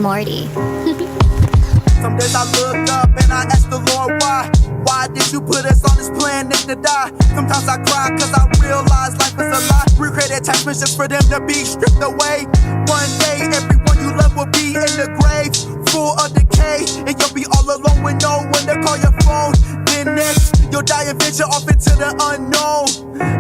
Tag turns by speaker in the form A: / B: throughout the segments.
A: Morty.
B: Some days I look up and I ask the Lord why. Why did you put us on this planet to die? Sometimes I cry cause I realize life is a lie. We create attachments just for them to be stripped away. One day everyone you love will be in the grave, full of decay, and you'll be all alone with no one to call your phone. Then next, you'll die and venture off into the unknown.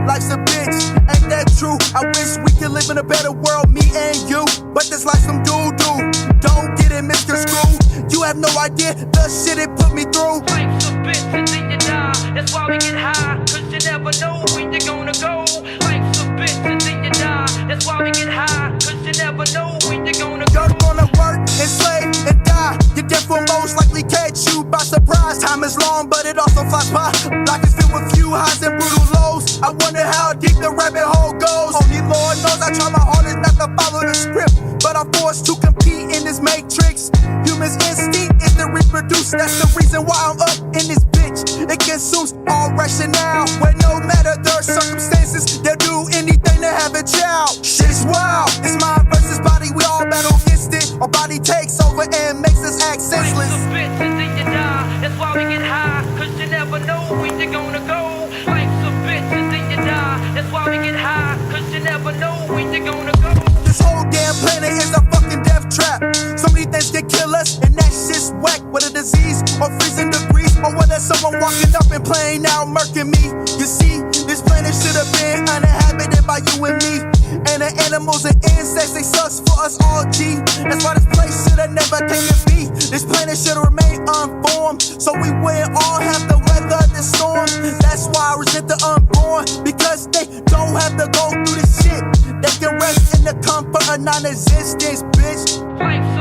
B: Life's a bitch, ain't that true? I wish we could live in a better world, me and you. But this life's some doo-doo, don't get it misconstrued. You have no idea the shit it put me through.
C: Life's a bitch and then you die. That's why we get high, cause you never know when you're gonna go. Life's a bitch and then you die. That's why we get high, cause you never know when you're gonna go.
B: You're gonna work and slave and die. Your death will most likely catch you by surprise. Time is long, but it also flies by. Life is filled with few highs and brutal lows. I wonder how deep the rabbit hole goes. Only Lord knows I try my hardest not to follow the script, but I'm forced to compete in this matrix. Human's instinct is to reproduce. That's the reason why I'm up in this bitch. It consumes all rationale, where no matter their circumstances, they'll do anything to have a child. Shit's wild. It's mind versus body. We all battle against it. Our body takes over and makes us act senseless.
C: Life's a bitch and then you die. That's why we get high, cause you never know when you're gonna go. Life's a bitch and then you die. That's why we get high, cause you never know when you're gonna go.
B: This whole damn planet is a fucking death trap. So many things can kill us, and that shit's whack. Whether disease or freezing degrees, or whether someone walking up and playing out murking me. You see, this planet should have been uninhabited by you and me. And the animals and insects, they sucks for us all, G. That's why this place should have never came to be. This planet should have remained unformed, so we wouldn't all have to weather the storm. That's why I resent the unborn, because they don't have to go through the shit. They can rest in the comfort of non-existence, bitch.
C: Life's